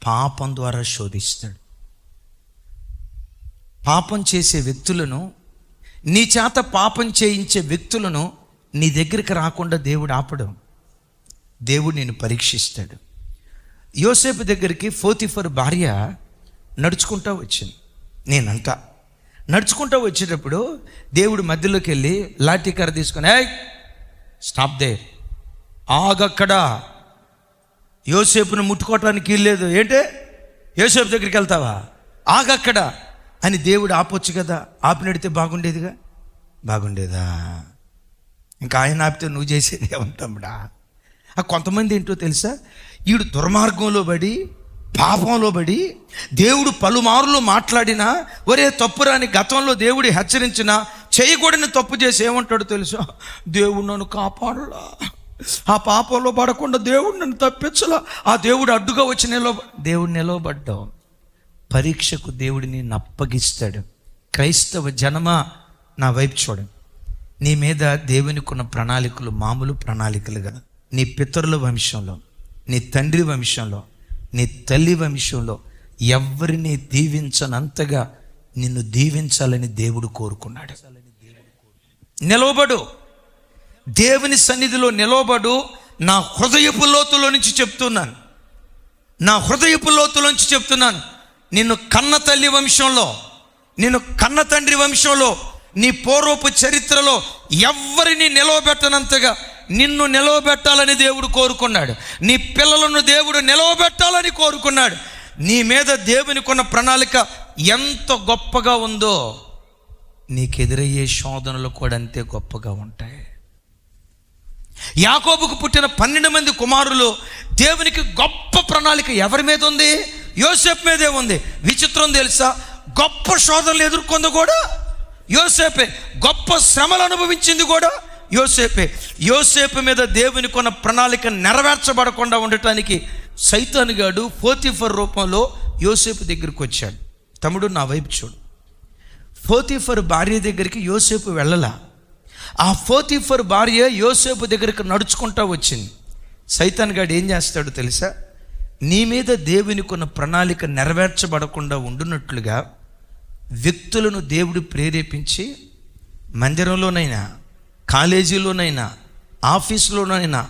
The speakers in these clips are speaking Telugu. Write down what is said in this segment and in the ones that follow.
పాపం ద్వారా శోధిస్తాడు. పాపం చేసే వ్యక్తులను, నీ చేత పాపం చేయించే వ్యక్తులను నీ దగ్గరికి రాకుండా దేవుడు ఆపడం. దేవుడు నిన్ను పరీక్షిస్తాడు. యోసేపు దగ్గరికి పోతీఫరు భార్య నడుచుకుంటూ వచ్చింది. నేనంతా నడుచుకుంటూ వచ్చేటప్పుడు దేవుడు మధ్యలోకి వెళ్ళి లాఠీకర్ర తీసుకొని, ఏయ్ స్టాప్ దే, ఆగక్కడ, యోసేపును ముట్టుకోవటానికి వీల్లేదు. ఏంటే యోసేపు దగ్గరికి వెళ్తావా, ఆగక్కడ అని దేవుడు ఆపొచ్చు కదా. ఆపినడితే బాగుండేదిగా. బాగుండేదా? ఇంకా ఆయన ఆపితే నువ్వు చేసేది ఏమంటాముడా. కొంతమంది ఏంటో తెలుసా, వీడు దుర్మార్గంలో పడి పాపంలో పడి దేవుడు పలుమార్లు మాట్లాడినా, ఒరే తప్పురాని గతంలో దేవుడు హెచ్చరించినా చేయకూడని తప్పు చేసి ఏమంటాడు తెలుసా, దేవుడు నన్ను కాపాడలా, ఆ పాపంలో పడకుండా దేవుడు నన్ను తప్పించలా, ఆ దేవుడు అడ్డుగా వచ్చి దేవుడు నిలవబడ్డావు. పరీక్షకు దేవుడిని అప్పగిస్తాడు. క్రైస్తవ జనమా నా వైపు చూడండి. నీ మీద దేవునికి ఉన్న ప్రణాళికలు మామూలు ప్రణాళికలు కదా. నీ పితరుల వంశంలో, నీ తండ్రి వంశంలో, నీ తల్లి వంశంలో ఎవరిని దీవించనంతగా నిన్ను దీవించాలని దేవుడు కోరుకున్నాడు. నిలవబడు, దేవుని సన్నిధిలో నిలవబడు. నా హృదయపు లోతులో నుంచి చెప్తున్నాను, నా హృదయపు లోతులో నుంచి చెప్తున్నాను. నిన్ను కన్న తల్లి వంశంలో, నిన్ను కన్న తండ్రి వంశంలో, నీ పూర్వపు చరిత్రలో ఎవరిని నిలవబెట్టనంతగా నిన్ను నిలవబెట్టాలని దేవుడు కోరుకున్నాడు. నీ పిల్లలను దేవుడు నిలవబెట్టాలని కోరుకున్నాడు. నీ మీద దేవునికి ఉన్న ప్రణాళిక ఎంత గొప్పగా ఉందో, నీకెదురయ్యే శోధనలు కూడా అంతే గొప్పగా ఉంటాయి. యాకోబుకు పుట్టిన 12 మంది కుమారులు, దేవునికి గొప్ప ప్రణాళిక ఎవరి మీద ఉంది? యోసేపు మీదే ఉంది. విచిత్రం తెలుసా, గొప్ప శోధనలు ఎదుర్కొంది కూడా యోసేపే, గొప్ప శ్రమలు అనుభవించింది కూడా యోసేపే. యోసేపు మీద దేవుని కొన్న ప్రణాళిక నెరవేర్చబడకుండా ఉండటానికి సైతాను గాడు పోతీఫర్ రూపంలో యోసేపు దగ్గరికి వచ్చాడు. తమ్ముడు నా వైపు చూడు, పోతీఫర్ భార్య దగ్గరికి యోసేపు వెళ్ళలా. ఆ పోతీఫర్ భార్య యోసేపు దగ్గరికి నడుచుకుంటూ వచ్చింది. సైతాను గాడు ఏం చేస్తాడు తెలుసా, నీ మీద దేవుని కొన్న ప్రణాళిక నెరవేర్చబడకుండా ఉండునట్లుగా వ్యక్తులను దేవుడు ప్రేరేపించి మందిరంలోనైనా, కాలేజీలోనైనా, ఆఫీసులోనైనా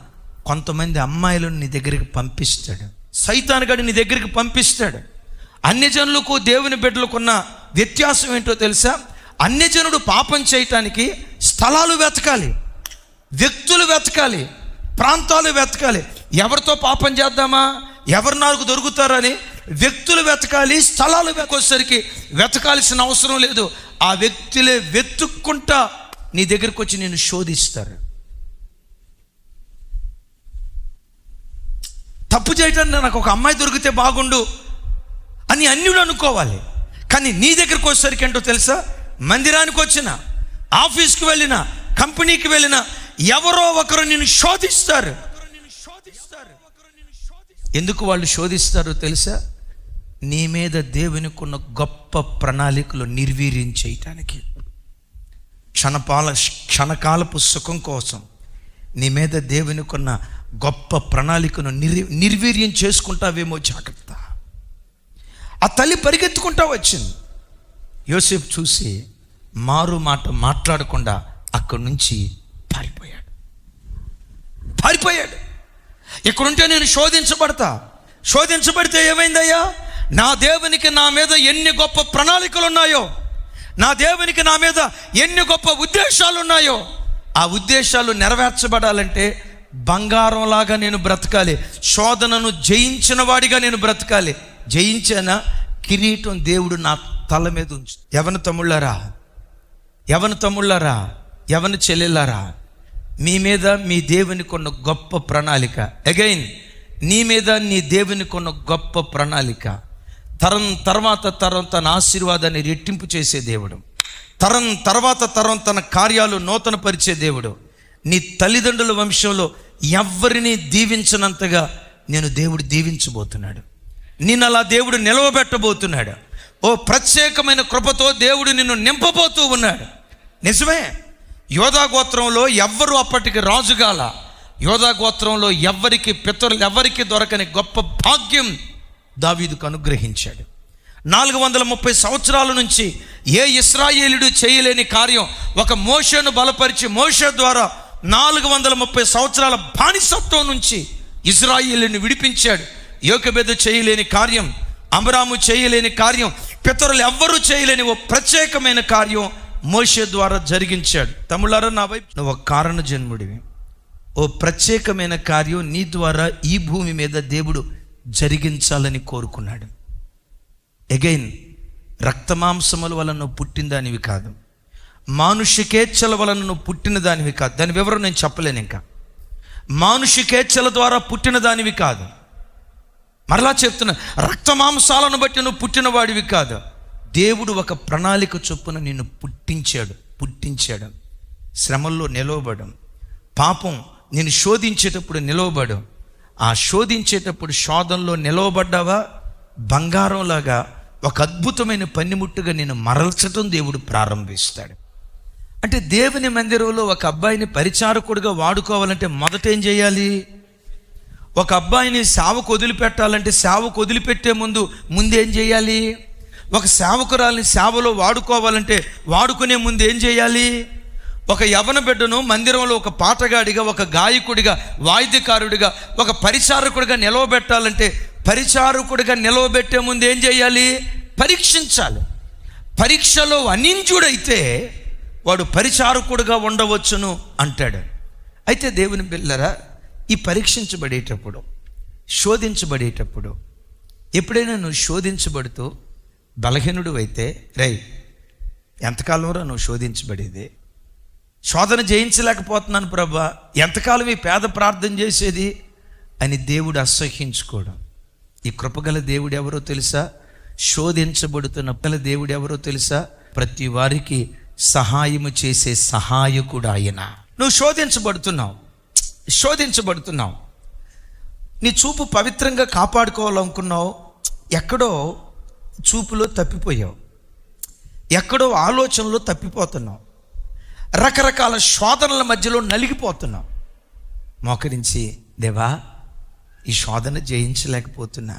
కొంతమంది అమ్మాయిలను నీ దగ్గరికి పంపిస్తాడు. సైతాను గాడు నీ దగ్గరికి పంపిస్తాడు. అన్యజనులకు దేవుని బిడ్డలకున్న వ్యత్యాసం ఏంటో తెలుసా, అన్యజనుడు పాపం చేయటానికి స్థలాలు వెతకాలి, వ్యక్తులు వెతకాలి, ప్రాంతాలు వెతకాలి. ఎవరితో పాపం చేద్దామా, ఎవరు నాకు దొరుకుతారని వ్యక్తులు వెతకాలి, స్థలాలు వచ్చేసరికి వెతకాల్సిన అవసరం లేదు. ఆ వ్యక్తులే వెతుక్కుంటా నీ దగ్గరికి వచ్చి నేను శోధిస్తారు. తప్పు చేయటానికి నాకు ఒక అమ్మాయి దొరికితే బాగుండు అని అన్యులు అనుకోవాలి. కానీ నీ దగ్గరికి వచ్చేసరికి ఏంటో తెలుసా, మందిరానికి వచ్చిన, ఆఫీస్కి వెళ్ళిన, కంపెనీకి వెళ్ళిన ఎవరో ఒకరు నిన్ను శోధిస్తారు. ఎందుకు వాళ్ళు శోధిస్తారో తెలుసా, నీ మీద దేవునికున్న గొప్ప ప్రణాళికలు నిర్వీర్యం చేయటానికి, క్షణకాలపు సుఖం కోసం నీ మీద దేవునికున్న గొప్ప ప్రణాళికను నిర్వీర్యం చేసుకుంటావేమో జాగ్రత్త. ఆ తల్లి పరిగెత్తుకుంటా వచ్చింది. యోసేపు చూసి మారు మాట మాట్లాడకుండా అక్కడి నుంచి పారిపోయాడు. ఇక్కడుంటే నేను శోధించబడితే ఏమైందయ్యా, నా దేవునికి నా మీద ఎన్ని గొప్ప ప్రణాళికలు ఉన్నాయో, నా దేవునికి నా మీద ఎన్ని గొప్ప ఉద్దేశాలు ఉన్నాయో, ఆ ఉద్దేశాలు నెరవేర్చబడాలంటే బంగారంలాగా నేను బ్రతకాలి, శోధనను జయించిన వాడిగా నేను బ్రతకాలి. జయించానా, కిరీటం దేవుడు నా తల మీద ఉంచు. యవన తమ్ముళ్ళారా, యవన చెల్లెళ్ళారా, మీ మీద మీ దేవునికి ఉన్న గొప్ప ప్రణాళిక. అగైన్ నీ మీద నీ దేవునికి ఉన్న గొప్ప ప్రణాళిక. తరం తర్వాత తరం తన ఆశీర్వాదాన్ని రెట్టింపు చేసే దేవుడు, తరం తర్వాత తరం తన కార్యాలు నూతన పరిచే దేవుడు. నీ తల్లిదండ్రుల వంశంలో ఎవరిని దీవించనంతగా దేవుడు దీవించబోతున్నాడు. నిన్ను అలా దేవుడు నిలవబెట్టబోతున్నాడు. ఓ ప్రత్యేకమైన కృపతో దేవుడు నిన్ను నింపబోతూ ఉన్నాడు. నిజమే, యోధా గోత్రంలో ఎవ్వరు అప్పటికి రాజుగాల. యోధా గోత్రంలో ఎవరికి పితరులు ఎవరికి దొరకని గొప్ప భాగ్యం దావీదుకు అనుగ్రహించాడు. 430 సంవత్సరాల నుంచి ఏ ఇశ్రాయేలుడు చేయలేని కార్యం ఒక మోషేను బలపరిచి మోషే ద్వారా 430 సంవత్సరాల బానిసత్వం నుంచి ఇశ్రాయేలుని విడిపించాడు. యోకెబెదు చేయలేని కార్యం, అబ్రాము చేయలేని కార్యం, పితరులు ఎవ్వరూ చేయలేని ఓ ప్రత్యేకమైన కార్యం మోషే ద్వారా జరిగించాడు. తమ్ముళ్ళారా, నా వైపు నువ్వు ఒక కారణ జన్ముడివి. ఓ ప్రత్యేకమైన కార్యం నీ ద్వారా ఈ భూమి మీద దేవుడు జరిగించాలని కోరుకున్నాడు. అగైన్, రక్తమాంసముల వలన నువ్వు పుట్టిన దానివి కాదు, మానుషికేచ్ఛల వలన నువ్వు పుట్టిన దానివి కాదు. దాని వివరం నేను చెప్పలేను. ఇంకా మానుషికేచ్ఛల ద్వారా పుట్టిన దానివి కాదు. మరలా చెప్తున్నా, రక్తమాంసాలను బట్టి నువ్వు పుట్టిన వాడివి కాదు. దేవుడు ఒక ప్రణాళిక చొప్పున నిన్ను పుట్టించాడు. శ్రమల్లో నిలవబడం, పాపం నేను శోధించేటప్పుడు నిలవబడం. ఆ శోధించేటప్పుడు శోధనలో నిలవబడ్డావా, బంగారంలాగా ఒక అద్భుతమైన పనిముట్టుగా నేను మరల్చడం దేవుడు ప్రారంభిస్తాడు. అంటే దేవుని మందిరంలో ఒక అబ్బాయిని పరిచారకుడిగా వాడుకోవాలంటే మొదట ఏం చేయాలి? ఒక అబ్బాయిని సేవకు వదిలిపెట్టాలంటే సేవకు వదిలిపెట్టే ముందేం చేయాలి? ఒక సేవకురాల్ని సేవలో వాడుకోవాలంటే వాడుకునే ముందు ఏం చేయాలి? ఒక యవన బిడ్డను మందిరంలో ఒక పాటగాడిగా, ఒక గాయకుడిగా, వాయిద్యకారుడిగా, ఒక పరిచారకుడిగా నిలవబెట్టాలంటే పరిచారకుడిగా నిలవబెట్టే ముందు ఏం చేయాలి? పరీక్షించాలి. పరీక్షలో అనింజుడైతే వాడు పరిచారకుడిగా ఉండవచ్చును అంటాడు. అయితే దేవుని బిడ్డలారా, ఈ పరీక్షించబడేటప్పుడు, శోధించబడేటప్పుడు, ఎప్పుడైనా నువ్వు శోధించబడుతూ బలహీనుడు అయితే, ఎంతకాలంలో నువ్వు శోధించబడేది? శోధన జయించలేకపోతున్నాను ప్రభా, ఎంతకాలం ఈ పేద ప్రార్థన చేసేది అని దేవుడు అసహ్యించుకోవడం. ఈ కృపగల దేవుడు ఎవరో తెలుసా? శోధించబడుతున్న దేవుడు ఎవరో తెలుసా? ప్రతి వారికి సహాయము చేసే సహాయకుడు ఆయన. నువ్వు శోధించబడుతున్నావు. నీ చూపు పవిత్రంగా కాపాడుకోవాలనుకున్నావు, ఎక్కడో చూపులో తప్పిపోయావు, ఎక్కడో ఆలోచనలో తప్పిపోతున్నావు, రకరకాల శోధనల మధ్యలో నలిగిపోతున్నావు. మోకరించి, దేవా, ఈ శోధన జయించలేకపోతున్నా,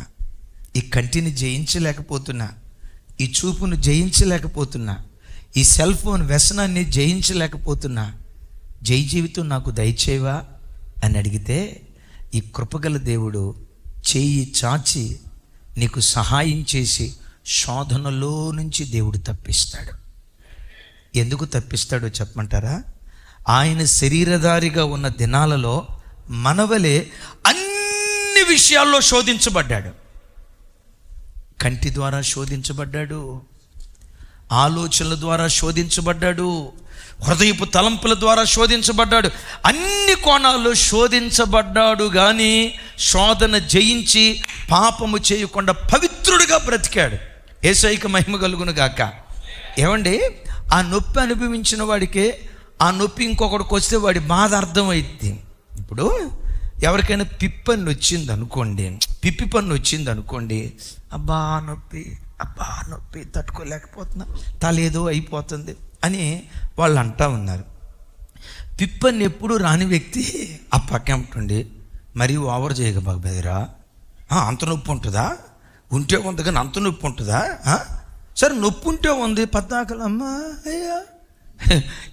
ఈ కంటిని జయించలేకపోతున్నా, ఈ చూపును జయించలేకపోతున్నా, ఈ సెల్ ఫోన్ వ్యసనాన్ని జయించలేకపోతున్నా, జై జీవితం నాకు దయచేవా అని అడిగితే ఈ కృపగల దేవుడు చేయి చాచి నీకు సహాయం చేసి శోధనలో నుంచి దేవుడు తప్పిస్తాడు. ఎందుకు తప్పిస్తాడో చెప్పమంటారా? ఆయన శరీరధారిగా ఉన్న దినాలలో మనవలే అన్ని విషయాల్లో శోధించబడ్డాడు. కంటి ద్వారా శోధించబడ్డాడు, ఆలోచనల ద్వారా శోధించబడ్డాడు, హృదయపు తలంపుల ద్వారా శోధించబడ్డాడు, అన్ని కోణాల్లో శోధించబడ్డాడు. కానీ శోధన జయించి పాపము చేయకుండా పవిత్రుడిగా బ్రతికాడు. యేసయ్యకు మహిమ కలుగును గాక. ఏమండి, ఆ నొప్పి అనుభవించిన వాడికే ఆ నొప్పి ఇంకొకడికి వస్తే వాడి బాధ అర్థమైంది. ఇప్పుడు ఎవరికైనా పిప్పి పన్ను వచ్చింది అనుకోండి, అబ్బా నొప్పి తట్టుకోలేకపోతున్నా, తలేదో అయిపోతుంది అని వాళ్ళు అంటా ఉన్నారు. పిప్పని ఎప్పుడు రాని వ్యక్తి ఆ పక్క ఉంటుండి, మరీ ఓవర్ చేయగబాకు బెదరా, అంత నొప్పి ఉంటుందా? ఉంటే ఉంది కానీ అంత నొప్పి ఉంటుందా? సరే నొప్పి ఉంటే ఉంది, పద్దాకలు అమ్మా అయ్యా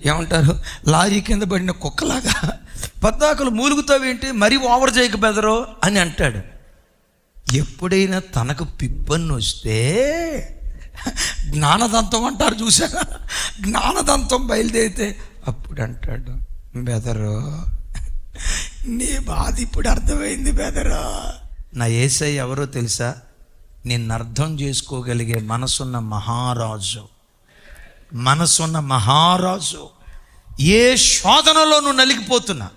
ఏమంటారు, లారీ కింద పడిన కుక్కలాగా పద్దాకలు మూలుగుతావేంటి, మరీ ఓవర్ చేయక బెదరో అని అంటాడు. ఎప్పుడైనా తనకు పిప్పని వస్తే జ్ఞానదంతం అంటారు చూసారా, జ్ఞానదంతం బయలుదేరితే అప్పుడు అంటాడు, బెదరో నీ బాధ ఇప్పుడు అర్థమైంది బెదరో. నా యేసయ్య ఎవరో తెలుసా? నిన్ను అర్థం చేసుకోగలిగే మనసున్న మహారాజు. ఏ శోధనలో నువ్వు నలిగిపోతున్నా,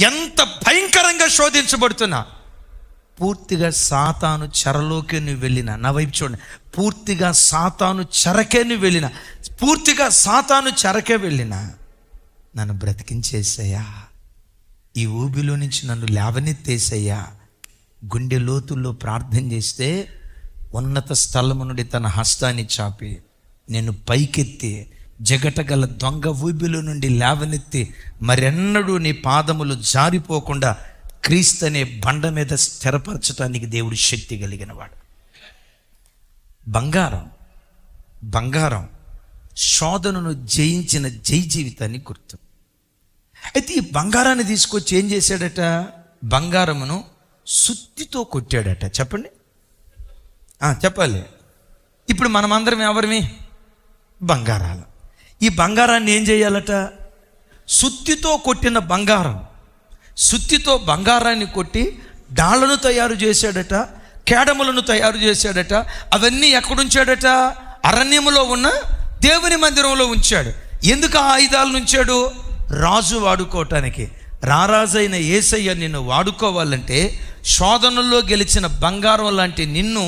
ఎంత భయంకరంగా శోధించబడుతున్నా, పూర్తిగా సాతాను చెరలోకే నువ్వు వెళ్ళినా, నా వైపు చూడండి, పూర్తిగా సాతాను చెరకే వెళ్ళినా నన్ను బ్రతికించేసయ్యా, ఈ ఊబిలో నుంచి నన్ను లేవనెత్తేసయ్యా, గుండె లోతుల్లో ప్రార్థన చేస్తే ఉన్నత స్థలము నుండి తన హస్తాన్ని చాపి నేను పైకెత్తి జగటగల దొంగ ఊబిలో నుండి లేవనెత్తి మరెన్నడూ నీ పాదములు జారిపోకుండా క్రీస్తు అనే బండ మీద స్థిరపరచడానికి దేవుడు శక్తి కలిగిన వాడు. బంగారం శోధనను జయించిన జై జీవితాన్ని గుర్తు. అయితే ఈ బంగారాన్ని తీసుకొచ్చి ఏం చేశాడట? బంగారమును సుత్తితో కొట్టాడట. చెప్పండి, చెప్పాలి. ఇప్పుడు మనమందరం ఎవరిమి? బంగారాలు. ఈ బంగారాన్ని ఏం చేయాలట? సుత్తితో కొట్టిన బంగారం, సుత్తితో బంగారాన్ని కొట్టి డాళ్లను తయారు చేశాడట, కేడములను తయారు చేశాడట. అవన్నీ ఎక్కడుంచాడట? అరణ్యములో ఉన్న దేవుని మందిరంలో ఉంచాడు. ఎందుకు ఆ ఆయుధాలను ఉంచాడు? రాజు వాడుకోవటానికి. రారాజైన యేసయ్య నిన్ను వాడుకోవాలంటే శోధనల్లో గెలిచిన బంగారం లాంటి నిన్ను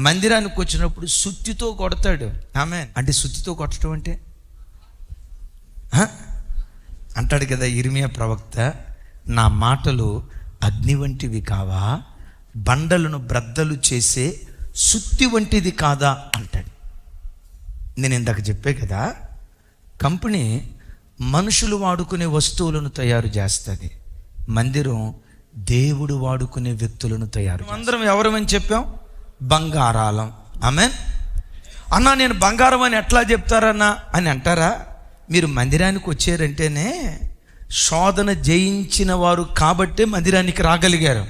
మందిరానికి వచ్చినప్పుడు సుత్తితో కొడతాడు. ఆమేన్. అంటే సుత్తితో కొట్టడం అంటే అంటాడు కదా ఇర్మియా ప్రవక్త, నా మాటలు అగ్ని వంటివి కావా, బండలను బ్రద్దలు చేసే సుత్తి వంటిది కాదా అంటాడు. నేను ఇందాక చెప్పే కదా, కంపెనీ మనుషులు వాడుకునే వస్తువులను తయారు చేస్తుంది, మందిరం దేవుడు వాడుకునే వ్యక్తులను తయారు. అందరం ఎవరమని చెప్పాం? బంగారాలం. ఆమేన్. అన్నా నేను బంగారం అని ఎట్లా చెప్తారన్నా అని అంటారా? మీరు మందిరానికి వచ్చారంటేనే శోధన జయించిన వారు కాబట్టే మందిరానికి రాగలిగారు.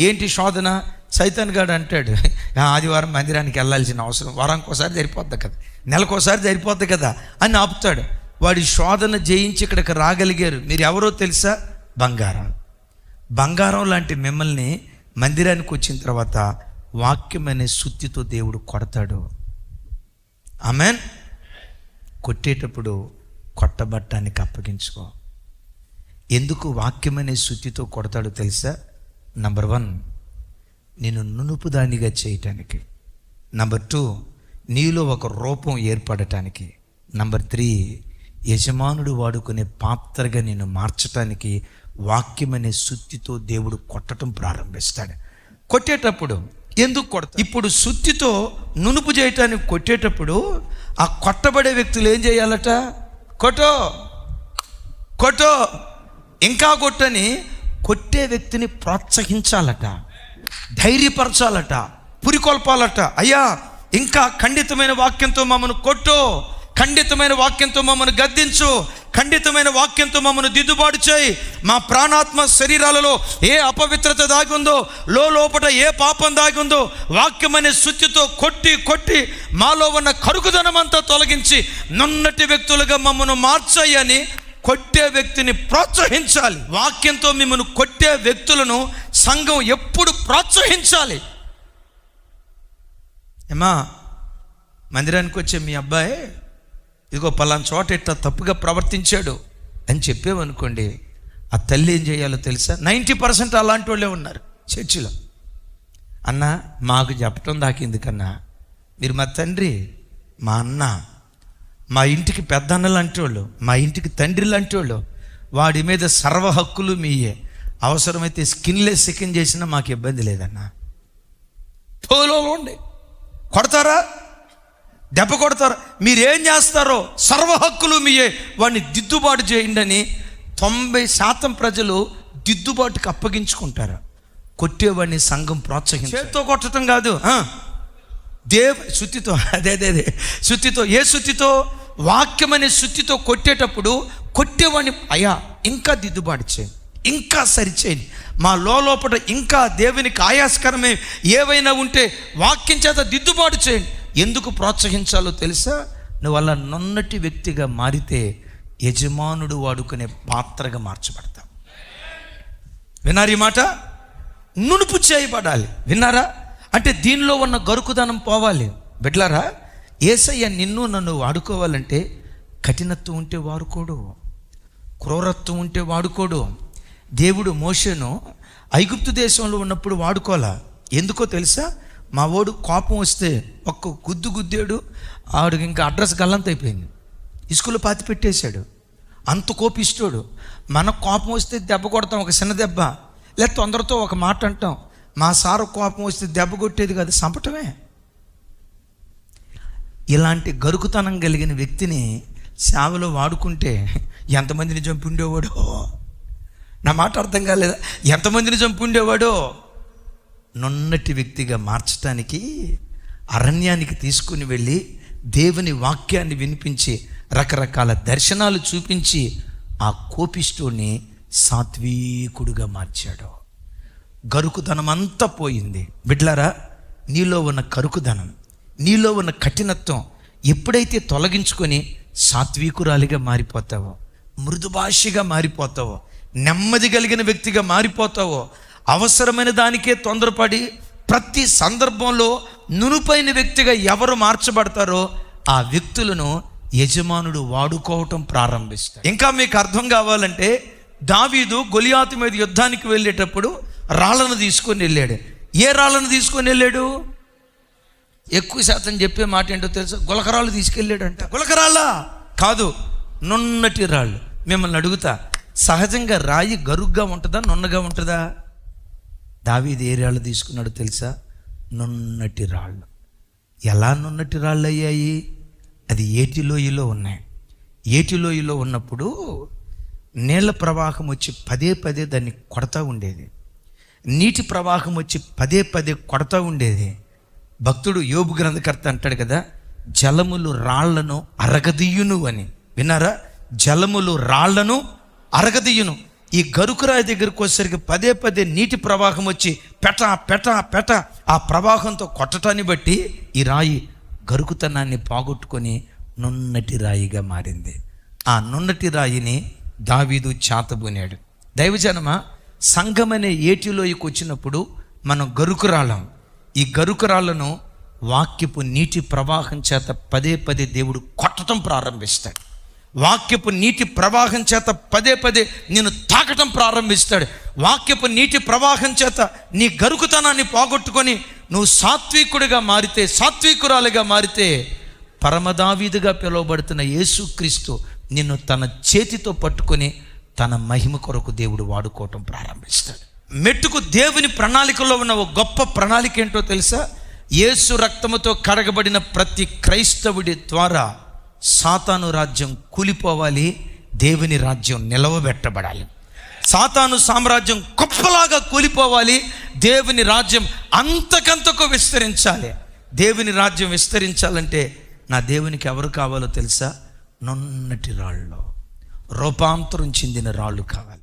ఏంటి శోధన? సైతాన్ గాడు అంటాడు, ఆదివారం మందిరానికి వెళ్ళాల్సిన అవసరం, వారానికి ఒకసారి సరిపోద్ది కదా, నెలకోసారి సరిపోద్ది కదా అని ఆపుతాడు. వాడి శోధన జయించి ఇక్కడికి రాగలిగారు. మీరు ఎవరో తెలుసా? బంగారం లాంటి మిమ్మల్ని మందిరానికి వచ్చిన తర్వాత వాక్యం అనే సుత్తితో దేవుడు కొడతాడు. ఆమేన్. కొట్టేటప్పుడు కొట్టబట్టానికి అప్పగించుకో. ఎందుకు వాక్యం అనే సుత్తితో కొడతాడో తెలుసా? నంబర్ 1, నేను నునుపుదానిగా చేయటానికి. నంబర్ 2, నీలో ఒక రూపం ఏర్పడటానికి. నంబర్ 3, యజమానుడు వాడుకునే పాత్రగా నిన్ను మార్చటానికి వాక్యం అనే సుత్తితో దేవుడు కొట్టడం ప్రారంభిస్తాడు. కొట్టేటప్పుడు ఎందుకు కొడతాడు? ఇప్పుడు సుత్తితో నునుపు చేయటానికి కొట్టేటప్పుడు ఆ కొట్టబడే వ్యక్తులు ఏం చేయాలట? కొట్టో ఇంకా కొట్టని కొట్టే వ్యక్తిని ప్రోత్సహించాలట, ధైర్యపరచాలట, పురికొల్పాలట. అయ్యా ఇంకా ఖండితమైన వాక్యంతో మమ్మను కొట్టు, ఖండితమైన వాక్యంతో మమ్మను గద్దించు, ఖండితమైన వాక్యంతో మమ్మను దిద్దుబాటు చేయి. మా ప్రాణాత్మ శరీరాలలో ఏ అపవిత్రత దాగుందో, లోపట ఏ పాపం దాగుందో వాక్యం అనే సుత్తితో కొట్టి మాలో ఉన్న కరుకుదనం అంతా తొలగించి నున్నటి వ్యక్తులుగా మమ్మను మార్చాయని కొట్టే వ్యక్తిని ప్రోత్సహించాలి. వాక్యంతో మిమ్మల్ని కొట్టే వ్యక్తులను సంఘం ఎప్పుడు ప్రోత్సహించాలి. ఏమా, మందిరానికి వచ్చే మీ అబ్బాయి ఇదిగో పలానా చోట ఇట్లా తప్పుగా ప్రవర్తించాడు అని చెప్పేవనుకోండి, ఆ తల్లి ఏం చేయాలో తెలుసా? 90% అలాంటి వాళ్ళే ఉన్నారు చర్చిలో. అన్న మాకు చెప్పటం దాకిందుకన్నా, మీరు మా తండ్రి, మా అన్న, మా ఇంటికి పెద్ద అన్న లాంటి వాళ్ళు, మా ఇంటికి తండ్రి లాంటి వాళ్ళు, వాడి మీద సర్వ హక్కులు మీయే, అవసరమైతే స్కిన్లెస్ సెకండ్ చేసినా మాకు ఇబ్బంది లేదన్నా. పోలో ఉండి కొడతారా? దెబ్బ కొడతారా? మీరేం చేస్తారో సర్వ హక్కులు మీయే, వాడిని దిద్దుబాటు చేయండి అని 90% ప్రజలు దిద్దుబాటుకి అప్పగించుకుంటారు. కొట్టేవాడిని సంఘం ప్రోత్సహించి చేత్తో కొట్టడం కాదు, సుత్తితో. అదే సుత్తితో. ఏ సుత్తితో? వాక్యం అనే సుత్తితో కొట్టేటప్పుడు కొట్టేవాడిని, అయ్యా ఇంకా దిద్దుబాటు చేయండి, ఇంకా సరిచేయండి, మా లోపల ఇంకా దేవునికి ఆయాస్కరమే ఏవైనా ఉంటే వాక్యం చేత దిద్దుబాటు చేయండి. ఎందుకు ప్రోత్సహించాలో తెలుసా? నువ్వు అలా నున్నటి వ్యక్తిగా మారితే యజమానుడు వాడుకునే పాత్రగా మార్చబడతావు. విన్నారా ఈ మాట? నునుపు చేయబడాలి. విన్నారా? అంటే దీనిలో ఉన్న గరుకుదనం పోవాలి. బిడ్డలారా, యేసయ్య నిన్ను నన్ను వాడుకోవాలంటే కఠినత్వం ఉంటే వాడుకోడు, క్రూరత్వం ఉంటే వాడుకోడు. దేవుడు మోషేను ఐగుప్తు దేశంలో ఉన్నప్పుడు వాడుకోవాలా. ఎందుకో తెలుసా? మా వాడు కోపం వస్తే ఒక్క గుద్దేడు, ఆవిడకి ఇంకా అడ్రస్ గల్లంత అయిపోయింది, ఇసుకలో పాతి పెట్టేశాడు. అంత కోపిస్తాడు. మన కోపం వస్తే దెబ్బ కొడతాం, ఒక చిన్న దెబ్బ, లేదా తొందరతో ఒక మాట అంటాం. మా సారు కోపం వస్తే దెబ్బ కొట్టేది కాదు, చంపటమే. ఇలాంటి గరుకుతనం కలిగిన వ్యక్తిని సేవలో వాడుకుంటే ఎంతమందిని చంపి ఉండేవాడో. నా మాట అర్థం కాలేదా? ఎంతమందిని చంపి ఉండేవాడో. నున్నటి వ్యక్తిగా మార్చడానికి అరణ్యానికి తీసుకుని వెళ్ళి దేవుని వాక్యాన్ని వినిపించి రకరకాల దర్శనాలు చూపించి ఆ కోపిష్ఠుని సాత్వికుడుగా మార్చాడు. గరుకుదనం అంతా పోయింది. బిడ్లారా, నీలో ఉన్న కరుకుదనం, నీలో ఉన్న కఠినత్వం ఎప్పుడైతే తొలగించుకొని సాత్వికురాలిగా మారిపోతావో, మృదుభాషిగా మారిపోతావో, నెమ్మది కలిగిన వ్యక్తిగా మారిపోతావో, అవసరమైన దానికే తొందరపడి ప్రతి సందర్భంలో నునుపైన వ్యక్తిగా ఎవరు మార్చబడతారో ఆ వ్యక్తులను యజమానుడు వాడుకోవటం ప్రారంభిస్తాడు. ఇంకా మీకు అర్థం కావాలంటే, దావీదు గొలియాతు మీద యుద్ధానికి వెళ్ళేటప్పుడు రాళ్ళను తీసుకొని వెళ్ళాడు. ఏ రాళ్ళను తీసుకొని వెళ్ళాడు? ఎక్కువ శాతం చెప్పే మాట ఏంటో తెలుసా? గులకరాళ్ళు తీసుకెళ్ళాడంట. గులకరాళ్ళ కాదు, నున్నటి రాళ్ళు. మిమ్మల్ని అడుగుతా, సహజంగా రాయి గరుగ్గా ఉంటుందా, నున్నగా ఉంటుందా? దావీదు ఏ రాళ్ళు తీసుకున్నాడో తెలుసా? నున్నటి రాళ్ళు. ఎలా నున్నటి రాళ్ళు అయ్యాయి? అది ఏటిలోయలో ఉన్నాయి. ఏటిలోయలో ఉన్నప్పుడు నీళ్ల ప్రవాహం వచ్చి పదే పదే దాన్ని కొడతా ఉండేది. నీటి ప్రవాహం వచ్చి పదే పదే కొడతా ఉండేది. భక్తుడు యోబు గ్రంథకర్త అంటాడు కదా, జలములు రాళ్లను అరగదీయును అని. విన్నారా? జలములు రాళ్లను అరగదీయును. ఈ గరుకురాయి దగ్గరకు వచ్చేసరికి పదే పదే నీటి ప్రవాహం వచ్చి పెట పెట పెట ఆ ప్రవాహంతో కొట్టటాన్ని బట్టి ఈ రాయి గరుకుతనాన్ని పోగొట్టుకొని నున్నటి రాయిగా మారింది. ఆ నున్నటి రాయిని దావీదు చాతబూనాడు. దైవజనమా, సంఘమనే ఏటిలోకి వచ్చినప్పుడు మనం గరుకురాళ్ళం. ఈ గరుకురాళ్లను వాక్యపు నీటి ప్రవాహం చేత పదే పదే దేవుడు కొట్టడం ప్రారంభిస్తాడు. వాక్యపు నీటి ప్రవాహం చేత పదే పదే నేను తాకటం ప్రారంభిస్తాడు. వాక్యపు నీటి ప్రవాహం చేత నీ గరుకుతనాన్ని పోగొట్టుకొని నువ్వు సాత్వికుడిగా మారితే, సాత్వికురాలిగా మారితే, పరమదావీదుగా పిలువబడుతున్న యేసుక్రీస్తు నిన్ను తన చేతితో పట్టుకొని తన మహిమ కొరకు దేవుడు వాడుకోవటం ప్రారంభిస్తాడు. మెట్టుకు దేవుని ప్రణాళికలో ఉన్న ఒక గొప్ప ప్రణాళిక ఏంటో తెలుసా? యేసు రక్తముతో కడగబడిన ప్రతి క్రైస్తవుడి ద్వారా సాతాను రాజ్యం కూలిపోవాలి, దేవుని రాజ్యం నిలవబెట్టబడాలి. సాతాను సామ్రాజ్యం కుప్పలాగా కూలిపోవాలి, దేవుని రాజ్యం అంతకంతకు విస్తరించాలి. దేవుని రాజ్యం విస్తరించాలంటే నా దేవునికి ఎవరు కావాలో తెలుసా? నున్నటి రాళ్ళు, రూపాంతరం చెందిన రాళ్ళు కావాలి.